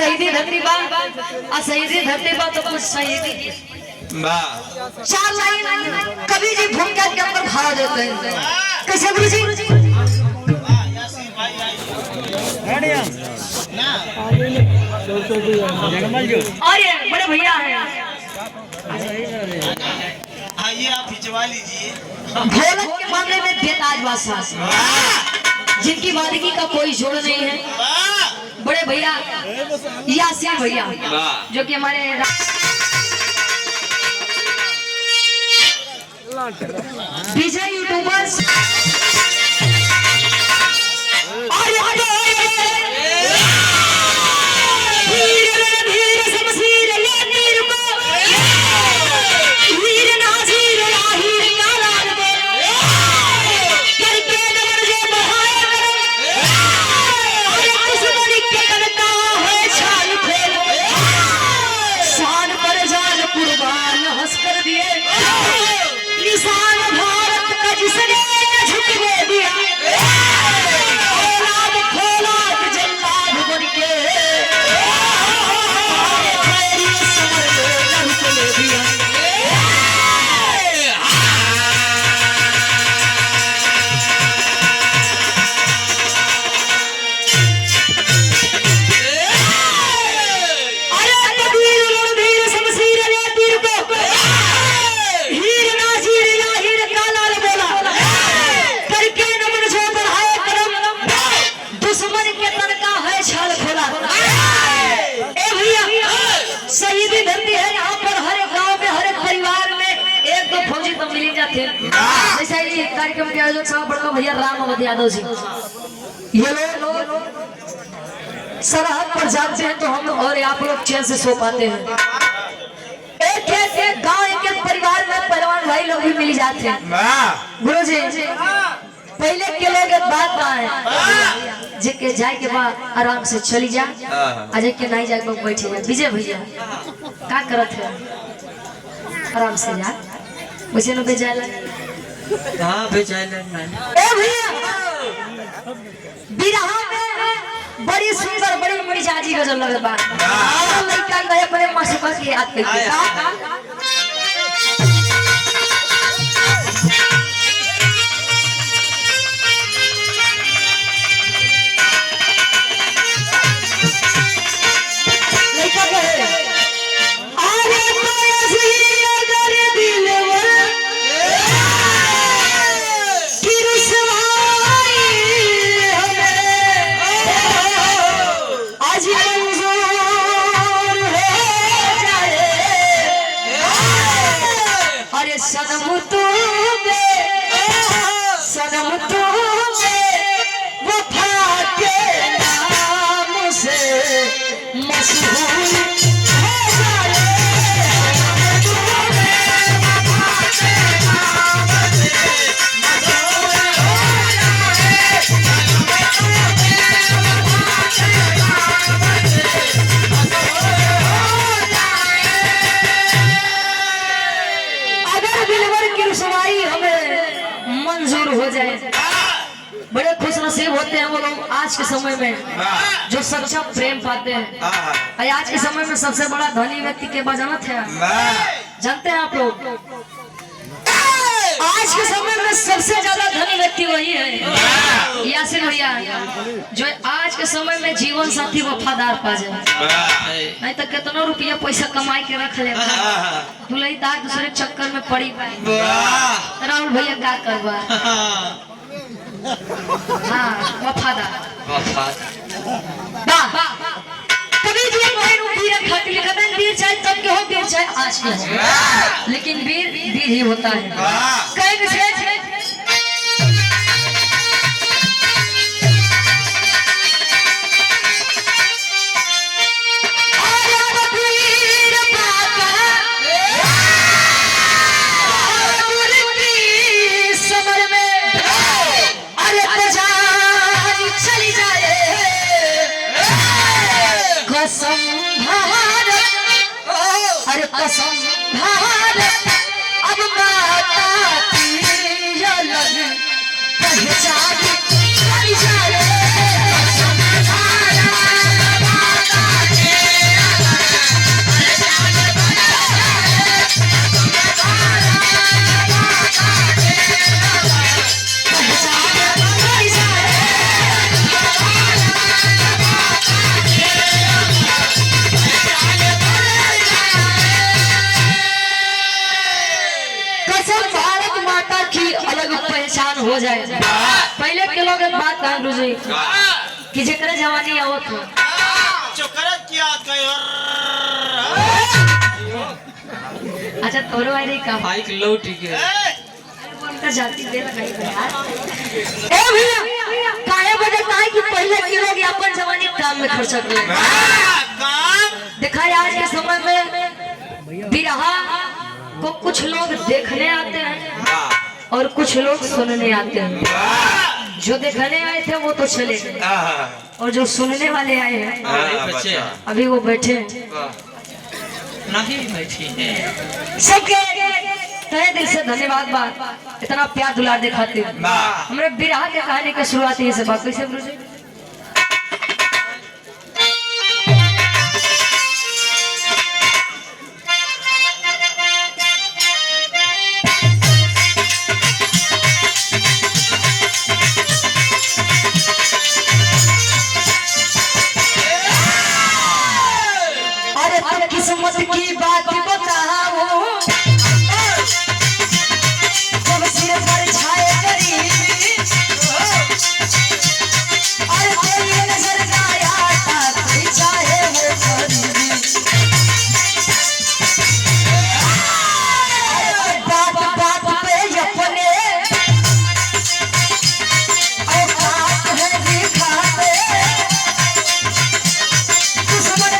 शहीदी धरती बा आ शहीदी धरती बा तो कुछ शहीदी चार लाइन कवि जी भूमिका के अंदर भाव देते हैं। कैसे गुरु जी? और ये बड़े भैया हैं, आइए आप खिंचवा लीजिए। ढोलक के मामले में बेताज बादशाह जिनकी वादगी का कोई जोड़ नहीं है। बड़े भैया यासीन भैया जो कि हमारे विजय यूट्यूबर्स कार्यक्रम के आयोजक साहब बड़का भैया राम अवध यादव जी, ये लोग सरहद पर जाते हैं तो हम और आप लोग चैन से सो पाते हैं। एक गांव एक परिवार में पहलवान भाई लोग भी मिल जाते हैं। गुरु जी पहले के लोग एक बात है जेके जाए के बाद आराम से चली जा, आज के नहीं जाए बैठे जा। विजय भैया का करत है? आराम से जा, वैसे न बेजाला कहाँ बेचारे ए भैया बिरहा में बड़ी सुंदर बड़ी मिजाजी गजल लगत बा। लड़का गए बड़े मासूका की याद करके लड़का गए अरे सनम तू वफा के नाम से मशहूर हो जाए। हो जाए बड़े खुश नसीब होते हैं वो लोग आज के समय में जो सच्चा प्रेम पाते हैं। आज के समय में सबसे बड़ा धनी व्यक्ति के बजाना थे, जानते हैं आप लोग? आज के समय में सबसे ज्यादा धनी व्यक्ति वही है यासीन भैया, जो आज के समय में जीवन साथी वफादार पा जाए। नहीं तो कितना रुपया पैसा कमाई के रख ले दुल्हदार दूसरे चक्कर में पड़ी पाए। राहुल भैया क्या करवा? हाँ वफादार कभी भी वीर खातिर लिखा है वीर चाहे तब के हो वीर चाहे आज के हो, लेकिन वीर वीर ही होता है। कई विशेष कसम भारत अब माता की लग पहचान जाए। कसम भारत माता की पहचान हो जाए। पहले के लोग एक बात कहा गुरु जी कि जेकरे जवानी आवत हो चोकरत किया कयो अच्छा तोरो आई नहीं का बाइक लौट के उनका जाति दे लगाई यार। ए भैया काहे वजह काहे कि पहले के लोग अपन जवानी काम में खर्च कर काम देखा आज के समय में बिरहा को कुछ लोग देखने आते हैं और कुछ लोग सुनने आते हैं। जो देखने आए थे वो तो चले गए और जो सुनने वाले आए हैं अभी वो बैठे नहीं बैठी है। सबके तहे दिल से धन्यवाद बात इतना प्यार दुलार दिखाते हमरे बिरहा के कहानी की शुरुआत ये से बात कैसे गुरु जी किस्मत की बात बताओ जब सिर पर छाए गरीबी और तेरी नजर का आता कोई चाहे वो गरीबी बात बात पे अपने औकात है दिखाते दुश्मन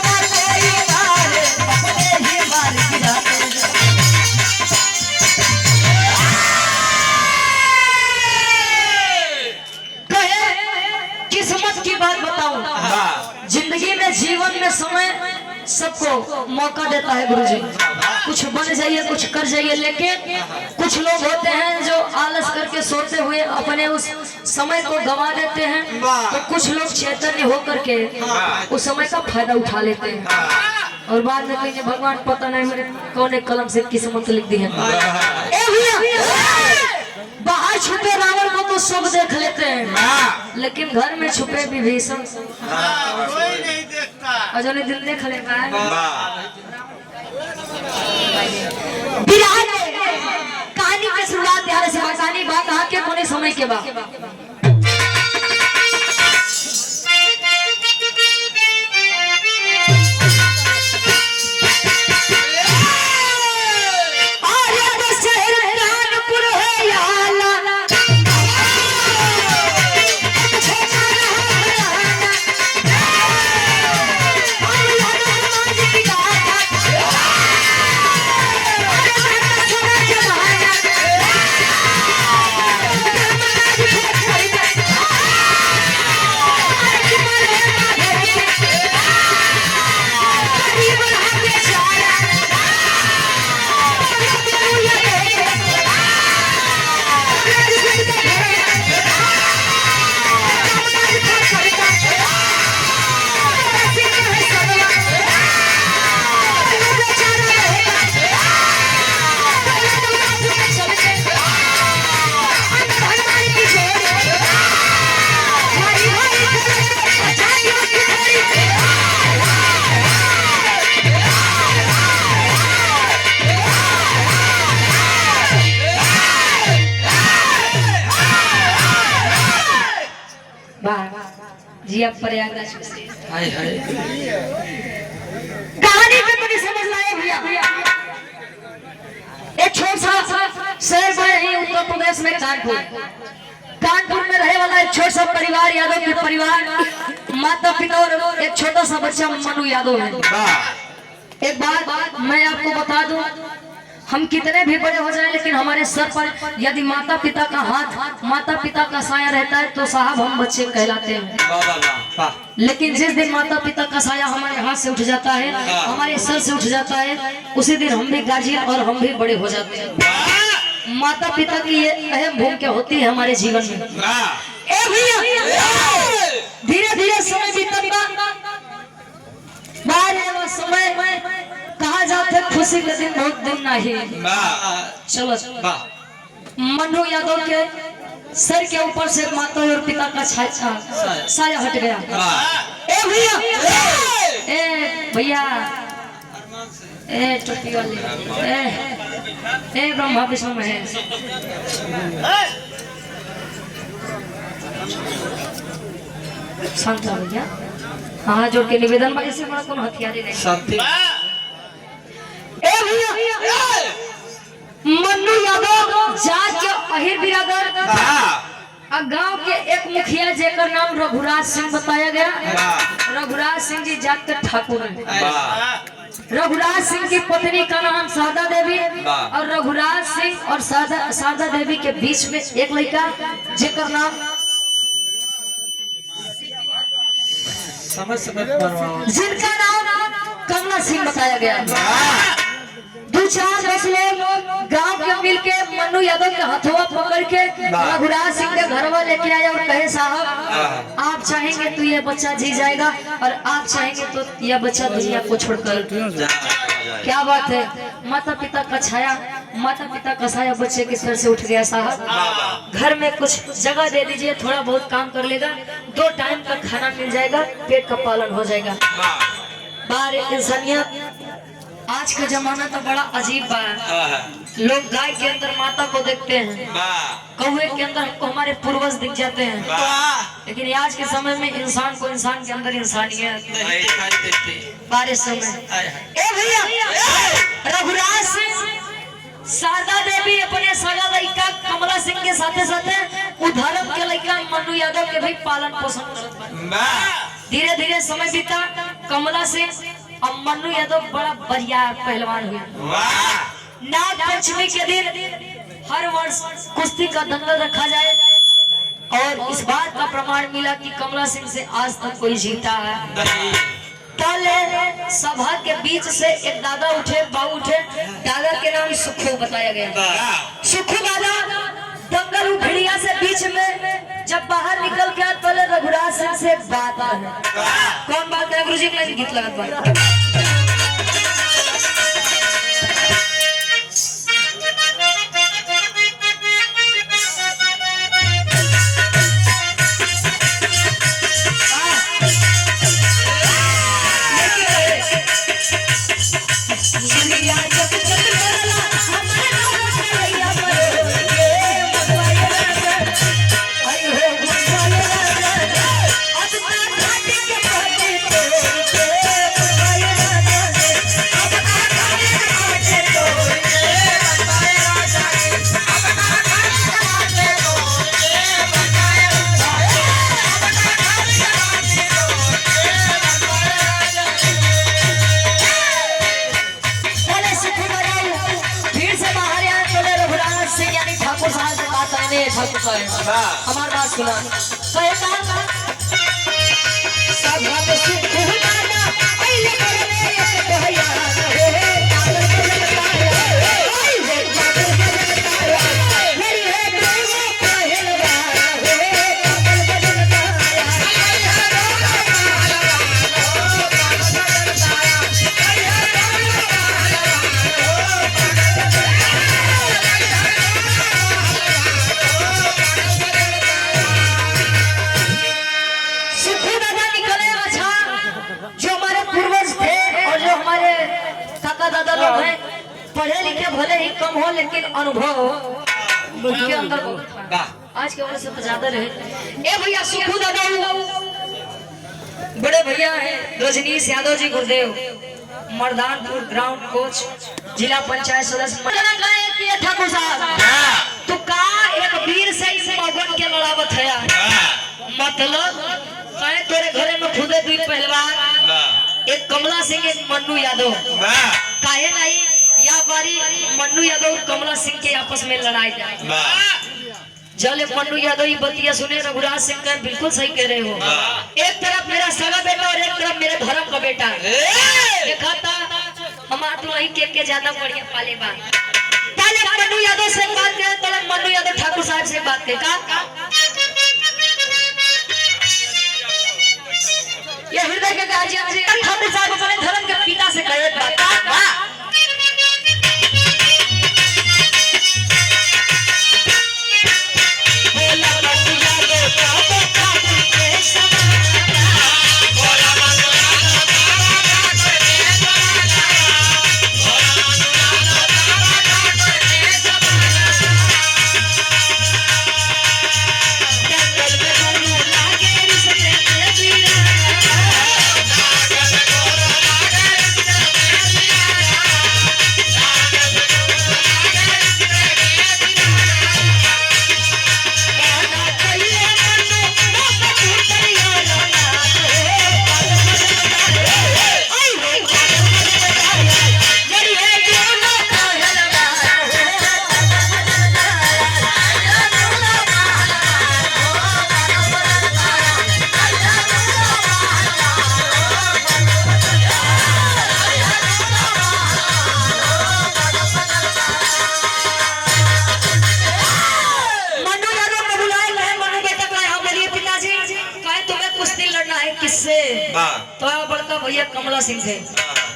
जिंदगी में जीवन में समय सबको मौका देता है गुरुजी। कुछ बन जाइए कुछ कर जाइए लेकिन कुछ लोग होते हैं जो आलस करके सोते हुए अपने उस समय को गंवा देते हैं तो कुछ लोग चैतन्य होकर के उस समय का फायदा उठा लेते हैं और बाद में कहेंगे भगवान पता नहीं मेरे कौन एक कलम से किस्मत लिख दी है। बाहर छुपे रावण को तो सब देख लेते हैं लेकिन घर में छुपे विभीषण कोई नहीं देखता अजय दिन देख लेता है। कहानी की शुरुआत यार से कहानी बात कहा के कोने समय के बाद जी आप प्रयागराज से हाय हाय कहानी में तो नहीं समझ लाए भैया। एक छोटा सा शहर में ही उत्तर प्रदेश में कानपुर में रहने वाला एक छोटा सा परिवार यादव के परिवार माता पिता और एक छोटा सा बच्चा मनु यादव है। एक बात मैं आपको बता दूं हम कितने भी बड़े हो जाए लेकिन हमारे सर पर यदि माता पिता का हाथ माता पिता का साया रहता है तो साहब हम बच्चे कहलाते हैं। लेकिन जिस दिन माता पिता का साया हमारे हाथ से उठ जाता है हमारे सर से उठ जाता है उसी दिन हम भी गार्जियन और हम भी बड़े हो जाते हैं। माता पिता की ये अहम भूमिका होती है हमारे जीवन में। धीरे धीरे समय बीतता समय कहा जाते खुशी के दिन बहुत दिन नहीं। चलो मनु यादव के सर के ऊपर से माता और पिता का साया हट गया। ए भैया ए भैया ए टोपी वाले ए ब्रह्मा विष्णु महेश शांत रहो भैया। हाँ जोड़ के निवेदन भाई से बड़ा कौन हथियार नहीं। शांति। ए भैया मन्नू यादव जात के अहिर बिरादर गांव के एक मुखिया जेकर नाम रघुराज सिंह बताया गया। रघुराज सिंह जी जात के ठाकुर हैं। रघुराज सिंह की पत्नी का नाम शारदा देवी और रघुराज सिंह और शारदा देवी के बीच में एक लड़का जेकर नाम जिनका नाम कमला सिंह बताया गया। दो चार दस लोग गांव के मिल के मन्नू यादव के हथवा पकड़ के रघुराज सिंह के घरवा लेके आए और कहे साहब आप चाहेंगे तो यह बच्चा जी जाएगा और आप चाहेंगे तो यह बच्चा दुनिया को छोड़कर क्या बात है। माता पिता का छाया माता पिता का साया बच्चे के सर से उठ गया। साहब घर में कुछ जगह दे दीजिए, थोड़ा बहुत काम कर लेगा, 2 टाइम का खाना मिल जाएगा, पेट का पालन हो जाएगा। बार इंसानियत आज का जमाना तो बड़ा अजीब बा। लोग गाय के अंदर माता को देखते हैं, कौवे के अंदर हमको हमारे पूर्वज दिख जाते हैं, लेकिन आज के समय में इंसान को इंसान के अंदर इंसानियत बारे समय। ए भैया रघुराज सिंह शारदा देवी अपने सगा लड़का कमला सिंह के साथे साथे उधर्म के लड़का मन्नू यादव के भी पालन पोषण करत। धीरे धीरे समय बीता, कमला सिंह और मन्नू यादव बड़ा बढ़िया पहलवान हुए। नाग पंचमी के दिन हर वर्ष कुश्ती का दंगल रखा जाए और इस बात का प्रमाण मिला कि कमला सिंह से आज तक कोई जीता है। कल सभा के बीच से एक दादा उठे, बाबू उठे, दादा के नाम सुखू बताया गया। सुखू दादा दंगल भेड़िया से बीच में जब बाहर निकल गया, पहले रघुराज सिंह से बात है। कौन बात है? गुरुजी के गीत लगा हमार बात सुना। दादा लोग हैं पढ़े लिखे भले ही कम हो लेकिन अनुभव उनके अंदर बहुत था। आज के वजह से तो ज्यादा रहे। ए भैया सुखू दादा बड़े भैया हैं रजनीश यादव जी गुरुदेव, मर्दानपुर ग्राउंड कोच, जिला पंचायत सदस्य ठाकुर साहब। तो का एक वीर से इस मगन के लड़ावत है, मतलब कहे तेरे घरे में खुदे 2 पहलवान, एक कमला सिंह एक मन्नू यादव। काहे नहीं या बारी मन्नू यादव और कमला सिंह के आपस में लड़ाई जाए। जल मन्नू यादव ये बतिया सुने रघुराज सिंह का बिल्कुल सही कह रहे हो। एक तरफ मेरा सगा बेटा और एक तरफ मेरे धर्म का बेटा। देखा था हमारा तो वही के ज्यादा बढ़िया पाले बात। पहले मन्नू यादव से बात करें तो मन्नू यादव ठाकुर साहब से बात करें। ये हृदय के गार्जियन ठाकुर साहब अपने धर्म के पिता से कहे बात। भैया कमला सिंह से,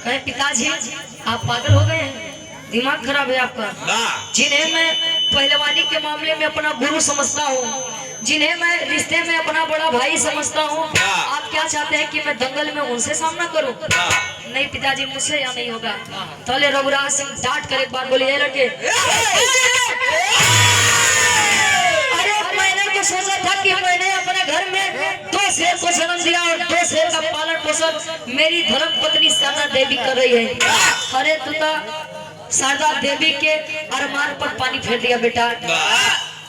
कहे पिताजी आप पागल हो गए हैं, दिमाग खराब है आपका। जिन्हें मैं पहलवानी के मामले में अपना गुरु समझता हूँ, जिन्हें मैं रिश्ते में अपना बड़ा भाई समझता हूँ, आप क्या चाहते हैं कि मैं दंगल में उनसे सामना करूं? नहीं पिताजी मुझसे यहाँ नहीं होगा। तले रघुराज सिंह डांट कर एक बार बोले, लड़के अरे मैंने तो सोचा था कि मैंने अपने घर में 2 शेर को जन्म दिया और 2 शेर का पालन पोषण मेरी धर्म पत्नी शारदा देवी कर रही है। अरे तू तो शारदा देवी के अरमान पर पानी फेर दिया बेटा।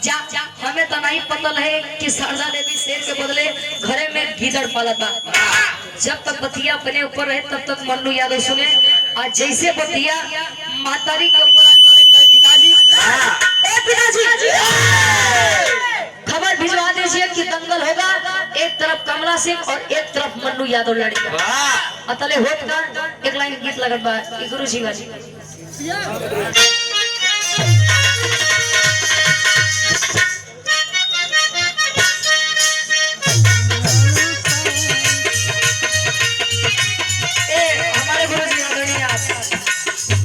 जा हमें तो नहीं पता है कि शारदा देवी शेर के बदले घरे में गीदड़ पाला था। जब तक बतिया अपने ऊपर रहे तब तक मन्नू यादव सुने, आज जैसे बतिया मातारी के ऊपर पिताजी खबर भिजवा दीजिए कि दंगल होगा, एक तरफ कमला सिंह और एक तरफ मन्नू यादव लड़ेगा। अतले होत का एक लाइन गीत लगत बा गुरु जी का। हमारे गुरु जी आदरणीय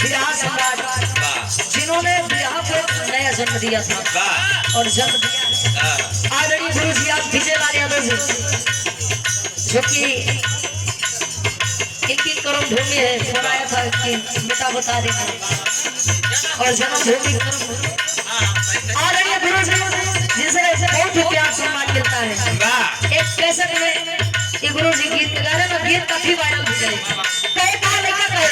बिरहा सम्राट, जिन्होंने बिरहा को नया जन्म दिया था और जन्म दिया आदरणीय गुरु जी आप विजयलाल यादव जी, जो कि इनकी कर्म भूमि है। फोन आया था कि बेटा बता देना और जन्मभूमि आदरणीय गुरु जी जिसे ऐसे बहुत ही प्यार सम्मान मिलता है। एक कैसेट में ये गुरु जी गीत गा रहे हैं, गीत काफी वायरल हो गए। कई बार लिखा कहे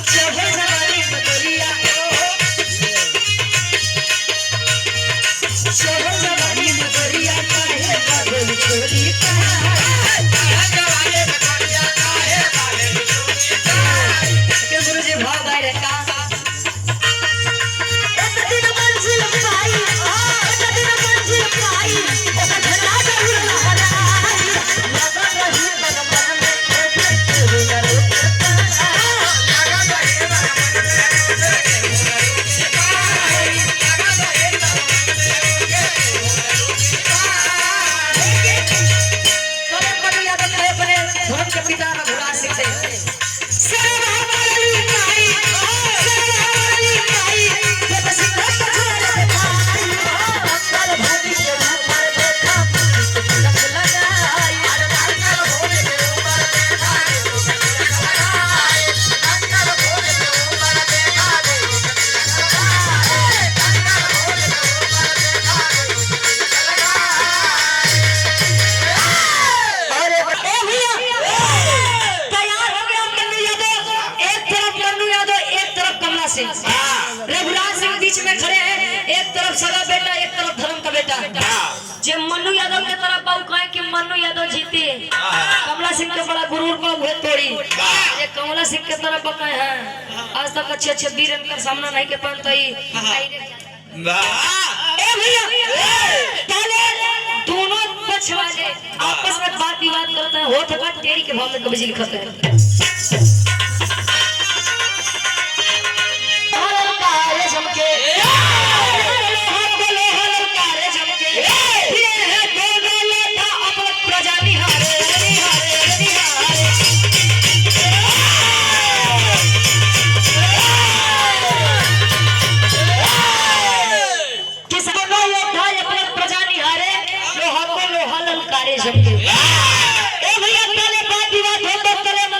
चढ़े जवानी बदरिया, चढ़े जवानी बदरिया काहे बादल छोड़ी के गुरु जी भाव गाए रहे का पिता रघुराज सिंह से रघुराज सिंह बीच में खड़े हैं, एक तरफ सगा बेटा एक तरफ धर्म का बेटा। जब मन्नू यादव के तरफ बाबू कहे कि मन्नू यादव जीते, कमला सिंह के बड़ा गुरूर को हुए तोड़ी। ये कमला सिंह के तरफ बताए हैं आज तक अच्छे वीर इनका सामना नहीं के पाता ही। दोनों पक्ष वाले आपस में बात विवाद करते हैं, हो थका तेरी के भाव में कभी लिखते हैं।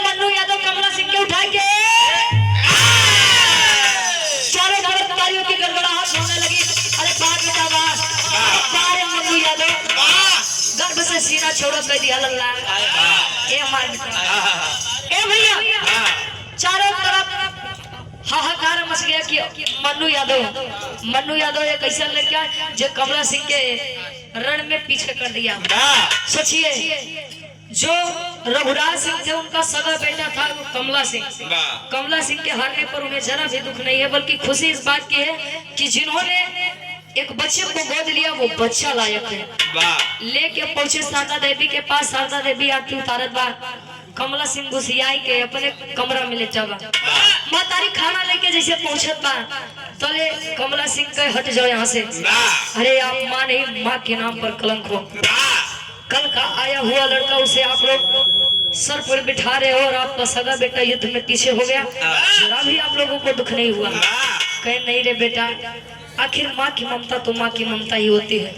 मन्नू यादव कमला सिंह के उठा के चारों तरफ तालियों की गड़गड़ाहट होने लगी। अरे बात सारे मन्नू यादव गर्भ से सीना छोड़ो कर दिया लल्ला। ए हमारे ए भैया चारों तरफ हाहाकार मच गया कि मन्नू यादव एक ऐसा लड़का जो कमला सिंह के रण में पीछे कर दिया। सोचिए जो रघुराज सिंह थे उनका सगा बेटा था वो कमला सिंह के हारने पर उन्हें जरा भी दुख नहीं है, बल्कि खुशी इस बात की है कि जिन्होंने एक बच्चे को गोद लिया वो बच्चा लायक है। लेके पहुंचे शारदा देवी के पास, शारदा देवी आके उतारत बा कमला सिंह घुसियाई के अपने कमरा में ले जावा। मातारी खाना लेके जैसे पहुंचत बा तले कमला सिंह के हट जाओ यहाँ से। अरे आप माँ नहीं, माँ के नाम पर कलंक हो। कल का आया हुआ लड़का उसे आप लोग सर पर बिठा रहे हो और आपका सगा बेटा युद्ध में पीछे हो गया, जरा भी आप लोगों को दुख नहीं हुआ? कहे नहीं रे बेटा, आखिर माँ की ममता तो माँ की ममता ही होती है।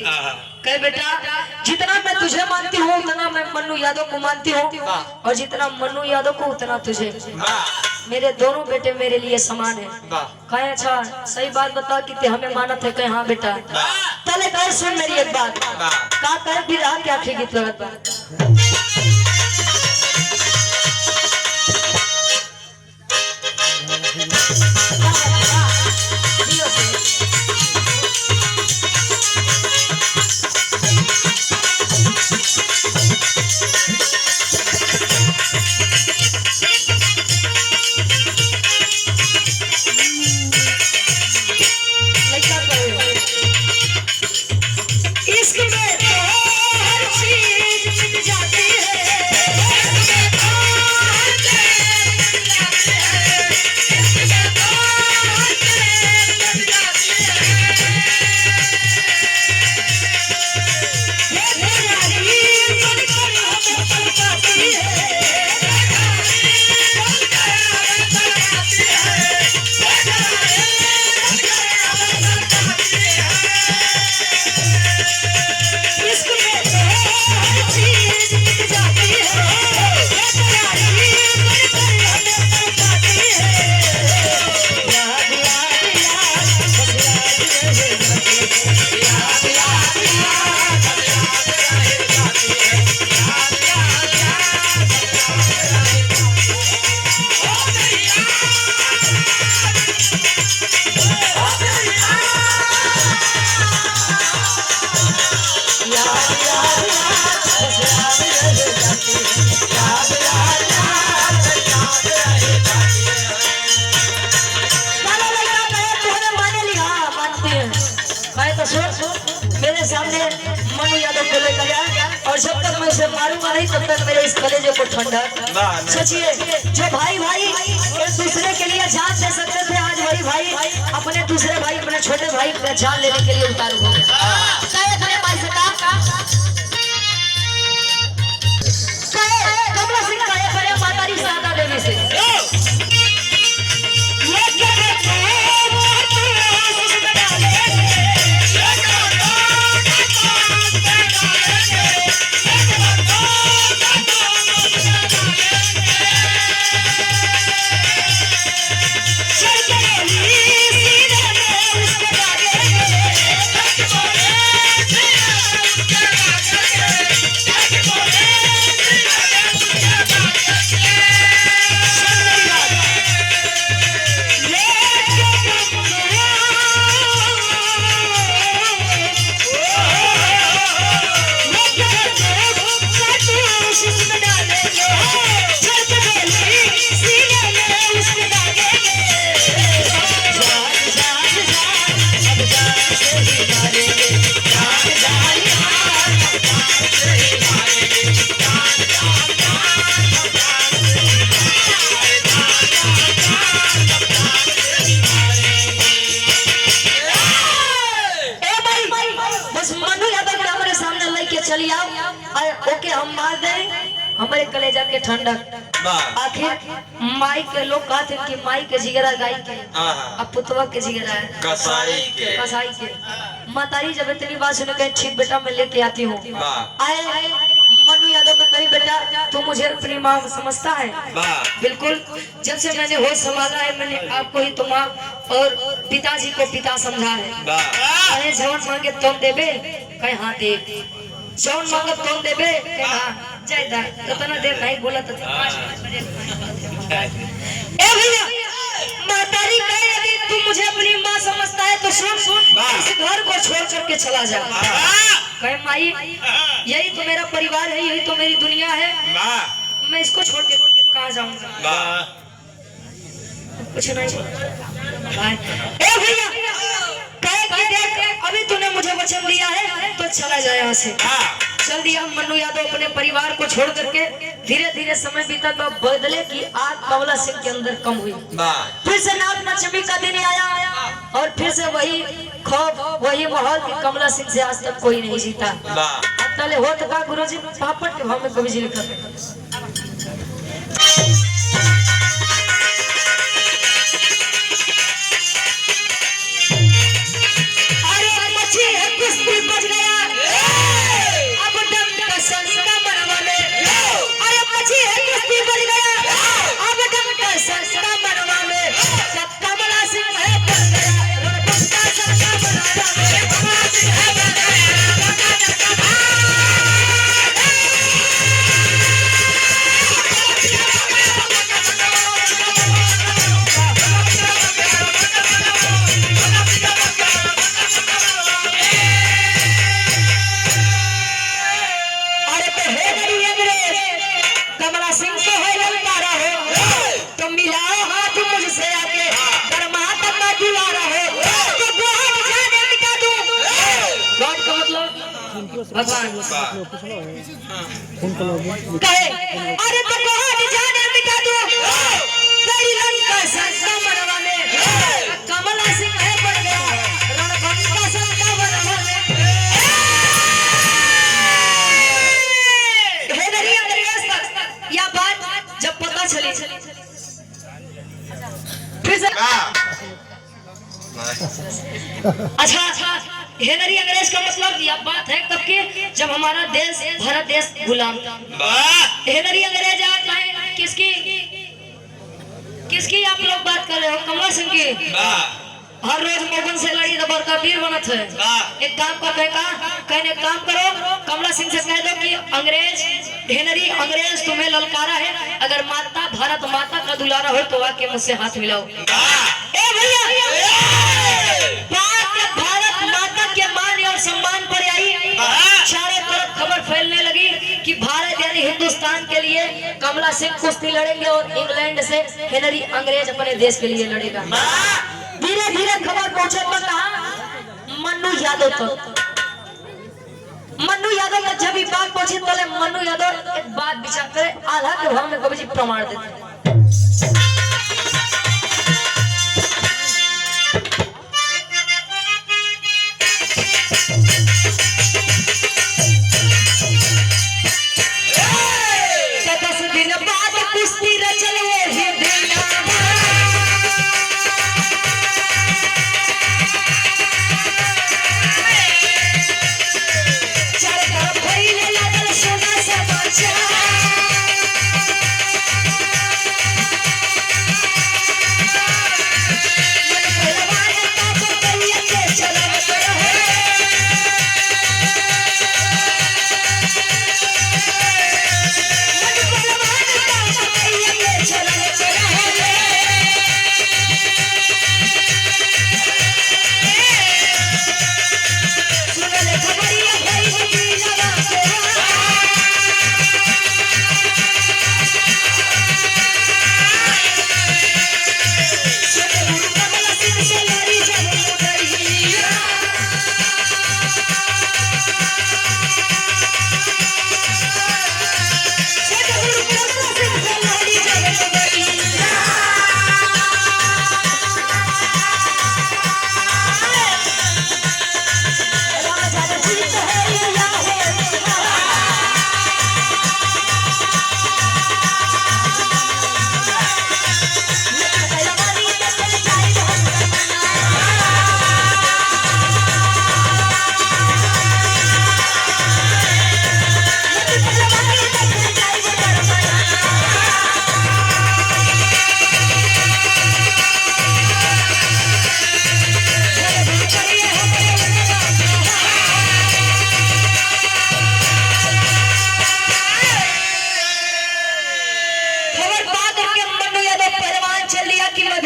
कहे बेटा, जितना मैं तुझे मानती हूँ उतना मैं मन्नू यादव को मानती हूँ, और जितना मन्नू यादव को उतना तुझे। मेरे दोनों बेटे मेरे लिए समान है। कहे अच्छा सही बात बता कि ते हमें मानत है? कहे हाँ बेटा। पहले कहे सुन मेरी एक बात, का कहे बिरहा के आखिर गीत लगत बा। मेरे सामने मनु यादव को लेकर आया, और जब तक मैं इसे मारूंगा नहीं तब तक मेरे इस कलेजे को ठंडा। सोचिए, जो भाई भाई एक दूसरे के लिए जान दे सकते थे, आज वही भाई अपने दूसरे भाई, अपने छोटे भाई का जान लेने के लिए उतारू हो गया। कमला सिंह का मातारी शारदा देवी से चली आओ, ओके हम मार दें हमारे कलेजा के ठंडक। आखिर माई के लोग कहते हैं कि माई के जिगरा गाय के, अब पुतवा के जिगरा है कसाई के। मातारी जब इतनी बात सुने कहे ठीक बेटा मैं लेके आती हूँ। आए मनु यादव को कही बेटा तू मुझे अपनी माँ समझता है? बिल्कुल, जब से मैंने होश संभाला है मैंने आपको ही तो माँ और पिताजी को पिता समझा है। अरे जवन मांगे तुम देबे? कहे हाँ दे। जवन मांगे तुम देबे? कहे हाँ जय दा। इतना देर नहीं बोला तो ए भैया मातारी कहे यदि तू मुझे अपनी माँ समझता है तो सुन इस घर को छोड़ करके चला जा। कहे माई यही तो मेरा परिवार है, यही तो मेरी दुनिया है, मैं इसको छोड़ के कहाँ जाऊंगा? कुछ नहीं ए भैया कहे देख अभी तूने मुझे वचन दिया है तो चला जाए यहाँ से। चल दिया मनु यादव अपने परिवार को छोड़ करके। धीरे धीरे समय बीता तो बदले की आग कमला सिंह के अंदर कम हुई। फिर से नाग पंचमी का दिन आया और फिर से वही खौफ वही माहौल की कमला सिंह से आज तक कोई नहीं जीता। अब तले हो तो गुरु जी पापड़ के भाव में कभी जी लिखा भगवान कहे अरे तो कहां जाने मिटा दो तेरी लंका संका मनवा में कमला सिंह है पड़ गया रणभंगा संका मनवा में हे नरी अंग्रेज तक या बात जब पता चली फिर से अच्छा हेनरी अंग्रेज का मतलब यह बात है कब की जब हमारा देश भारत देश गुलाम था। हेनरी अंग्रेज आता है किसकी आप लोग बात कर रहे हो? कमला सिंह की। हर रोज मोगन से लड़ी तो बड़का वीर बनत है। एक काम कर कहने काम करो कमला सिंह से कह दो कि अंग्रेज हेनरी अंग्रेज तुम्हें ललकारा है, अगर माता भारत माता का दुलारा हो तो आके मुझसे हाथ मिलाओ। ए भैया भारत माता के मान और सम्मान पर आई चारों तरफ खबर फैलने लगी कि भारत यानी हिंदुस्तान के लिए कमला सिंह कुश्ती लड़ेंगे और इंग्लैंड से हेनरी अंग्रेज अपने देश के लिए लड़ेगा। धीरे धीरे खबर पहुंचे मन्नू यादव तक। मन्नू यादव जब भी बात पहुंची तो मन्नू यादव एक बात विचार करे आल्हा के भाव में कभी जी प्रमाण देते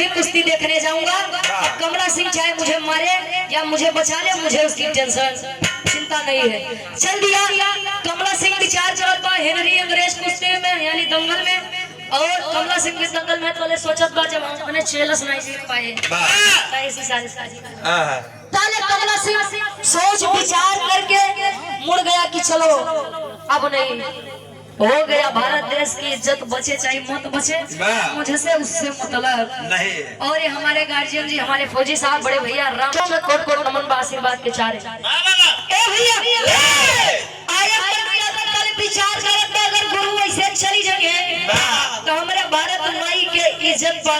कुश्ती देखने जाऊंगा। कमला सिंह चाहे मुझे मारे या मुझे बचा ले, मुझे उसकी टेंशन चिंता नहीं है। चल दिया कमला सिंह विचार करता हेनरी अंग्रेज कुश्ती में यानी दंगल में, और कमला सिंह के दंगल में तो सोचत बा जब हम अपने चेलस नहीं जीत पाए ऐसी साजिश ताले कमला सिंह सोच विचार करके मुड़ गया कि चलो अब नहीं हो गया, भारत देश की इज्जत बचे चाहे मत बचे, मुझे से उससे मतलब नहीं। और ये हमारे गार्जियन जी हमारे फौजी साहब बड़े भैया राम में कोट कोट नमन आशीर्वाद के चारे ए भैया विचार करते अगर गुरु ऐसे चली जगह तो हमारे भारत माई के इज्जत पर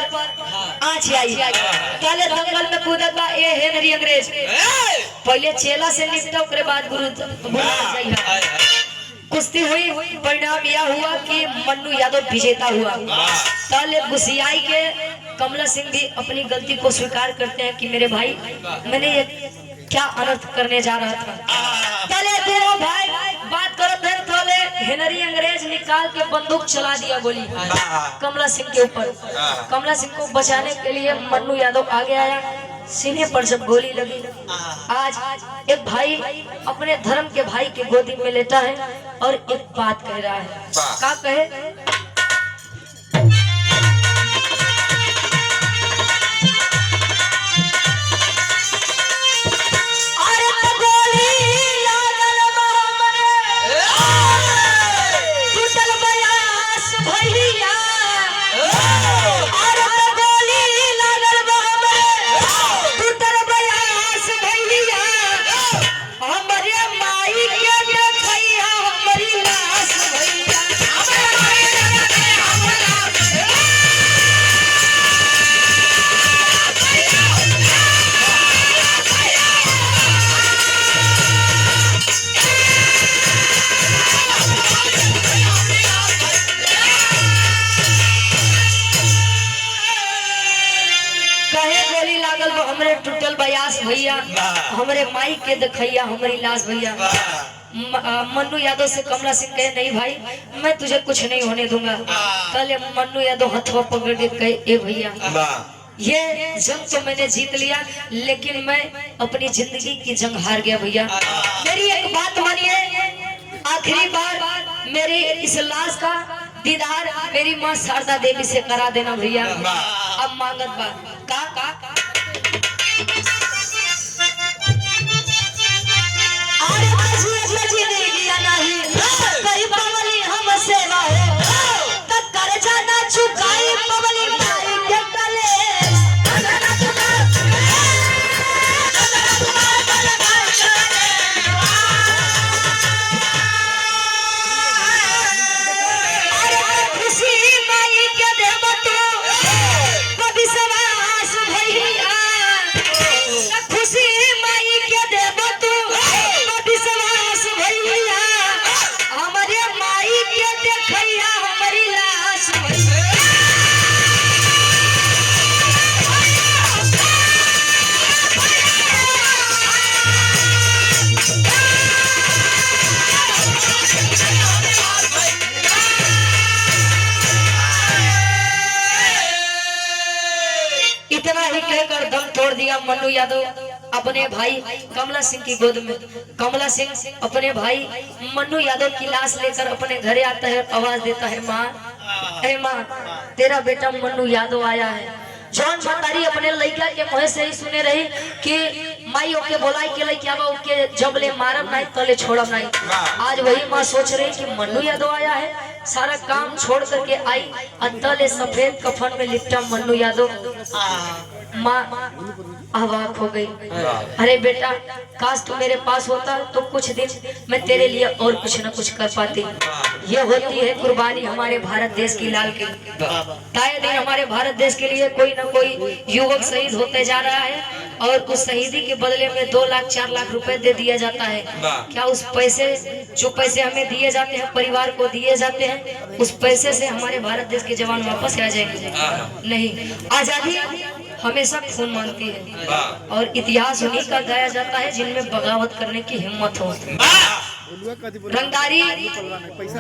आँच आई। काले दंगल में कूदता ये हेनरी अंग्रेज पहले चेला से निपटा उसके बाद गुरु कुश्ती हुई, परिणाम यह हुआ कि मन्नू यादव विजेता हुआ। ताले गुस्सियाई के कमला सिंह भी अपनी गलती को स्वीकार करते हैं कि मेरे भाई मैंने ये क्या अनर्थ करने जा रहा था। ताले दोनों भाई बात करते हैं, ताले हेनरी अंग्रेज निकाल के बंदूक चला दिया गोली कमला सिंह के ऊपर। कमला सिंह को बचाने के लिए मन्नू यादव आगे आया, सीने पर जब गोली लगी, आज एक भाई अपने धर्म के भाई के गोदी में लेटा है और एक बात कह रहा है। क्या कहे? अरे गोली लागल कहे गोली लागल वो हमरे टूटल बयास भैया, हमरे माई के देखैया हमारी लाश भैया। मन्नू यादव से कमला सिंह कहे नहीं भाई मैं तुझे कुछ नहीं होने दूंगा। कल मन्नू यादव हथवा पकड़ के कहे ए भैया ये जंग तो मैंने जीत लिया लेकिन मैं अपनी जिंदगी की जंग हार गया भैया। मेरी एक बात मानिए, आखिरी बार मेरी इस लाश का दीदार मेरी माँ शारदा देवी से करा देना भैया। अब मांगत बात का चुकाई पवली माई के गले खुशी माई के देव तू कभी सवास भैया, खुशी माई के देव तू कभी सवास भैया, हमारे माई के देखैया हमारी लाश भैया। इतना ही कहकर दम तोड़ दिया मन्नू यादव अपने भाई कमला सिंह की गोद में। कमला सिंह अपने भाई मन्नू यादव की लाश लेकर अपने घरे आता है, आवाज देता है माँ, अरे माँ तेरा बेटा मन्नू यादव आया है। जौन मतारी अपने लड़का के मुँह से ही सुने रही कि माई ओके बोलाई के लड़का ओके जब ले मारब नहीं तले छोड़ब नहीं। आज वही माँ सोच रही कि मन्नू यादव आया है, सारा काम छोड़ करके आई तले सफेद कफन में लिपटा मन्नू यादव। माँ अवाक हो गई, अरे बेटा काश तू मेरे पास होता तो कुछ दिन मैं तेरे लिए और कुछ न कुछ कर पाती। ये होती है कुर्बानी हमारे भारत देश की लाल की। ताए दिन हमारे भारत देश के लिए कोई न कोई युवक शहीद होते जा रहा है और उस शहीदी के बदले में 2 लाख 4 लाख रुपए दे दिया जाता है। क्या उस पैसे जो पैसे हमें दिए जाते हैं परिवार को दिए जाते हैं उस पैसे से हमारे भारत देश के जवान वापस आ जाएंगे? नहीं, आजादी हमेशा खून मांगती है और इतिहास उन्हीं का गाया जाता है जिनमें बगावत करने की हिम्मत हो। रंगदारी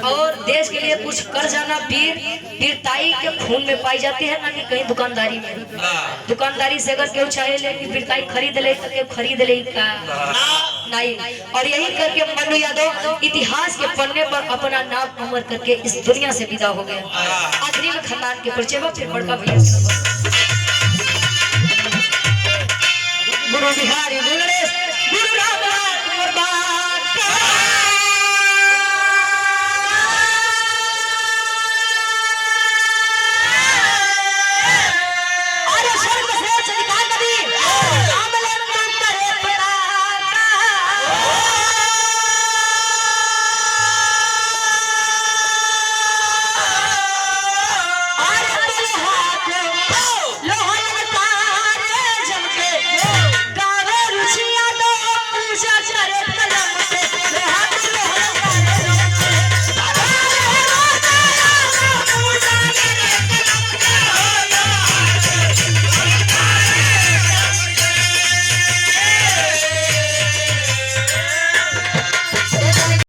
और देश के लिए कुछ कर जाना वीरताई के खून में पाई जाती है, ना कि कहीं दुकानदारी में। दुकानदारी से अगर केहू चाहे ले कि वीरताई खरीद ले तो केहू खरीद ले का नहीं। और यही करके मन्नू यादव इतिहास के पन्ने पर अपना नाम अमर करके इस दुनिया से विदा हो गया। आखिरी में खानदान के परिचय फिर बड़का भैया।